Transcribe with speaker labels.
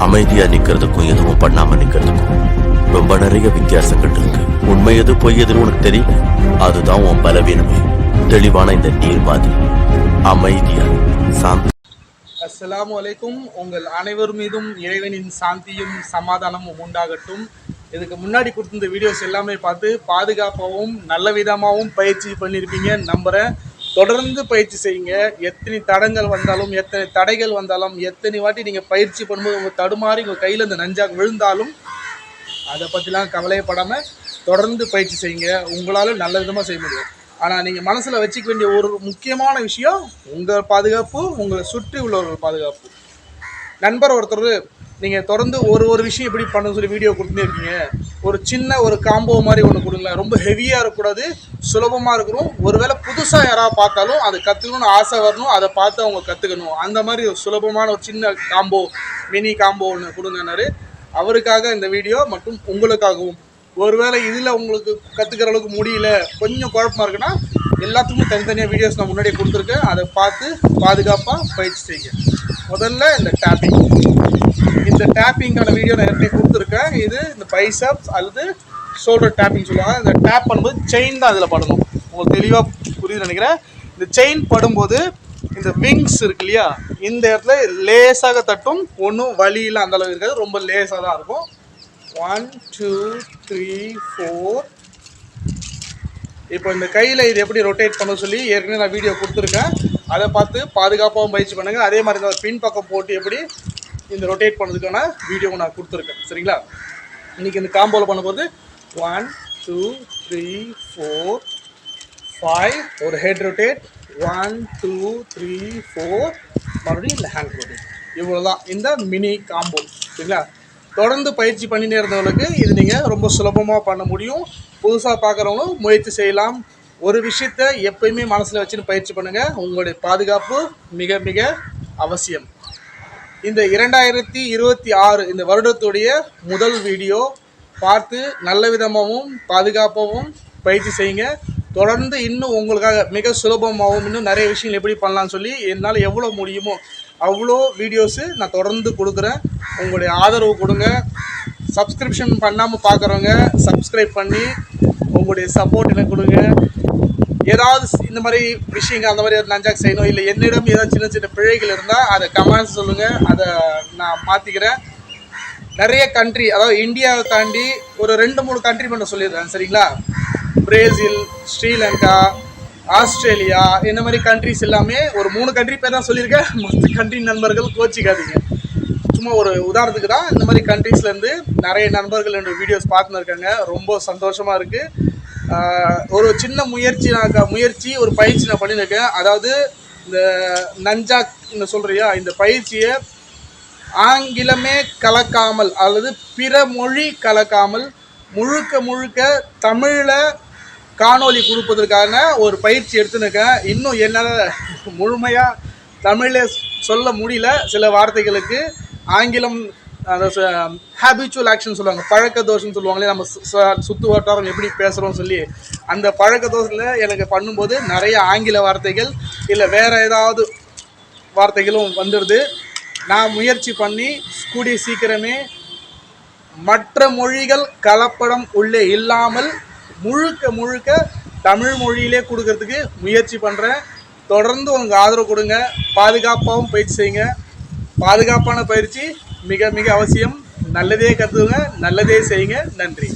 Speaker 1: அமைதியா நிக்கிறதுக்கும் எதுவும் பண்ணாம நிக்கிறதுக்கும் ரொம்ப நிறைய வித்தியாசங்கள் இருக்கு. உண்மை எது பொய் எதுன்னு உனக்கு தெரியும். அதுதான் உன் பலவீனமே. தெளிவான இந்த நீர் மாதிரி அமைதியா சாந்தி.
Speaker 2: அஸ்ஸலாமு அலைக்கும். உங்கள் அனைவர் மீதும் இறைவனின் சாந்தியும் சமாதானமும் உண்டாகட்டும். இதுக்கு முன்னாடி கொடுத்திருந்த வீடியோஸ் எல்லாமே பார்த்து பாதுகாப்பாகவும் நல்ல விதமாகவும் பயிற்சி பண்ணியிருப்பீங்க நம்புகிறேன். தொடர்ந்து பயிற்சி செய்யுங்க. எத்தனை தடங்கள் வந்தாலும், எத்தனை தடைகள் வந்தாலும், எத்தனை வாட்டி நீங்கள் பயிற்சி பண்ணும்போது உங்கள் தடுமாறி உங்கள் கையில் இந்த நஞ்சாக விழுந்தாலும் அதை பற்றிலாம் கவலைப்படாமல் தொடர்ந்து பயிற்சி செய்யுங்க. உங்களால் நல்ல விதமாக செய்ய முடியும். ஆனால் நீங்கள் மனசில் வச்சுக்க வேண்டிய ஒரு முக்கியமான விஷயம் உங்கள் பாதுகாப்பு, உங்களை சுற்றி உள்ளவர்கள் பாதுகாப்பு. நண்பர் ஒருத்தர் நீங்கள் தொடர்ந்து ஒரு விஷயம் எப்படி பண்ண சொல்லி வீடியோ கொடுத்துட்டே இருக்கீங்க. ஒரு சின்ன ஒரு காம்போ மாதிரி ஒன்று கொடுங்களேன். ரொம்ப ஹெவியாக இருக்கக்கூடாது, சுலபமாக இருக்கணும். ஒருவேளை புதுசாக யாராவது பார்த்தாலும் அதை கற்றுக்கணும்னு ஆசை வரணும், அதை பார்த்து அவங்க கற்றுக்கணும். அந்த மாதிரி ஒரு சுலபமான ஒரு சின்ன காம்போ, மினி காம்போ ஒன்று கொடுங்கன்னாரு. அவருக்காக இந்த வீடியோ மற்றும் உங்களுக்காகவும். ஒருவேளை இதில் உங்களுக்கு கற்றுக்கிற அளவுக்கு முடியல, கொஞ்சம் குழப்பமாக இருக்குன்னா எல்லாத்துக்கும் தனித்தனியாக வீடியோஸ் நான் முன்னாடியே கொடுத்துருக்கேன். அதை பார்த்து பாதுகாப்பாக பயிற்சி செய்யுங்க. முதல்ல இந்த டேப்பிங், இந்த டேப்பிங்கான வீடியோ நான் ஏற்கனவே கொடுத்துருக்கேன். இது இந்த பைசப்ஸ் அல்லது ஷோல்டர் டேப்பிங் சொல்லுவாங்க. இந்த டேப் பண்ணும்போது செயின் தான் அதில் படணும். உங்களுக்கு தெளிவாக புரியுதுன்னு நினைக்கிறேன். இந்த செயின் படும்போது இந்த விங்ஸ் இருக்கு இல்லையா, இந்த இடத்துல லேசாக தட்டும். ஒன்றும் வலியில் அந்த அளவு இருக்காது, ரொம்ப லேசாக தான் இருக்கும். 1 2 3 4. இப்போ இந்த கையில் இது எப்படி ரொட்டேட் பண்ண சொல்லி ஏற்கனவே நான் வீடியோ கொடுத்துருக்கேன். அதை பார்த்து பாதுகாப்பாகவும் பயிற்சி பண்ணுங்கள். அதே மாதிரி இந்த பின் பக்கம் போட்டு எப்படி இந்த ரொட்டேட் பண்ணதுக்கான வீடியோ நான் கொடுத்துருக்கேன். சரிங்களா? இன்றைக்கி இந்த காம்போவில் பண்ணும்போது 1 2 3 4 5 ஒரு ஹெட் ரொட்டேட், 1 2 3 4 மறுபடியும் இந்த ஹேண்ட் ரொட்டேட். இவ்வளோ தான் இந்த மினி காம்போ. சரிங்களா? தொடர்ந்து பயிற்சி பண்ணினே இருந்தவங்களுக்கு இது நீங்கள் ரொம்ப சுலபமாக பண்ண முடியும். புதுசாக பார்க்குறவங்களும் முயற்சி செய்யலாம். ஒரு விஷயத்தை எப்பயுமே மனசில் வச்சுன்னு பயிற்சி பண்ணுங்கள். உங்களுடைய பாதுகாப்பு மிக மிக அவசியம். இந்த 2026 இந்த வருடத்துடைய முதல் வீடியோ பார்த்து நல்ல விதமாகவும் பாதுகாப்பாகவும் பயிற்சி செய்யுங்க. தொடர்ந்து இன்னும் உங்களுக்காக மிக சுலபமாகவும் இன்னும் நிறைய விஷயங்கள் எப்படி பண்ணலான்னு சொல்லி என்னால் எவ்வளோ முடியுமோ அவ்வளோ வீடியோஸு நான் தொடர்ந்து கொடுக்குறேன். உங்களுடைய ஆதரவு கொடுங்க. சப்ஸ்கிரிப்ஷன் பண்ணாமல் பார்க்குறவங்க சப்ஸ்கிரைப் பண்ணி உங்களுடைய சப்போர்ட் எனக்கு கொடுங்க. ஏதாவது இந்த மாதிரி விஷயங்கள் அந்த மாதிரி நஞ்சாக செய்யணும், இல்லை என்னிடம் ஏதாவது சின்ன சின்ன பிழைகள் இருந்தால் அதை கமெண்ட்ஸ் சொல்லுங்கள். அதை நான் மாற்றிக்கிறேன். நிறைய கண்ட்ரி, அதாவது இந்தியாவை தாண்டி ஒரு 2-3 கண்ட்ரி மட்டும் சொல்லிடுறேன். சரிங்களா? பிரேசில், ஸ்ரீலங்கா, ஆஸ்திரேலியா, இந்த மாதிரி கண்ட்ரிஸ் எல்லாமே ஒரு 3 கண்ட்ரி பேர் தான் சொல்லியிருக்கேன். மற்ற கண்ட்ரி நண்பர்கள் கோச்சிக்காதீங்க. சும்மா ஒரு உதாரணத்துக்கு தான். இந்த மாதிரி கண்ட்ரீஸ்லேருந்து நிறைய நண்பர்கள் என்னோடய வீடியோஸ் பார்த்துன்னு இருக்காங்க. ரொம்ப சந்தோஷமாக இருக்குது. ஒரு சின்ன முயற்சி ஒரு பயிற்சி நான் பண்ணியிருக்கேன். அதாவது இந்த நஞ்சாக்னு சொல்கிறியா, இந்த பயிற்சியை ஆங்கிலமே கலக்காமல் அல்லது பிற மொழி கலக்காமல் முழுக்க தமிழில் காணொலி கொடுப்பதற்கான ஒரு பயிற்சி எடுத்துனுக்கேன். இன்னும் என்னால் முழுமையாக தமிழில் சொல்ல முடியல. சில வார்த்தைகளுக்கு ஆங்கிலம் அந்த ஹேபிச்சுவல் ஆக்ஷன் சொல்லுவாங்க, பழக்க தோஷம்னு சொல்லுவாங்களே, நம்ம சுற்று வட்டாரம் எப்படி பேசுகிறோம்னு சொல்லி அந்த பழக்க தோஷத்தில் எனக்கு பண்ணும்போது நிறைய ஆங்கில வார்த்தைகள் இல்லை வேறு ஏதாவது வார்த்தைகளும் வந்துடுது. நான் முயற்சி பண்ணி கூடிய சீக்கிரமே மற்ற மொழிகள் கலப்படம் உள்ளே இல்லாமல் முழுக்க தமிழ் மொழியிலே கொடுக்கறதுக்கு முயற்சி பண்ணுறேன். தொடர்ந்து உங்கள் ஆதரவு கொடுங்க. பாதுகாப்பாகவும் பயிற்சி செய்யுங்க. பாதுகாப்பான பயிற்சி மிக மிக அவசியம். நல்லதே கற்றுங்க, நல்லதே செய்யுங்க. நன்றி.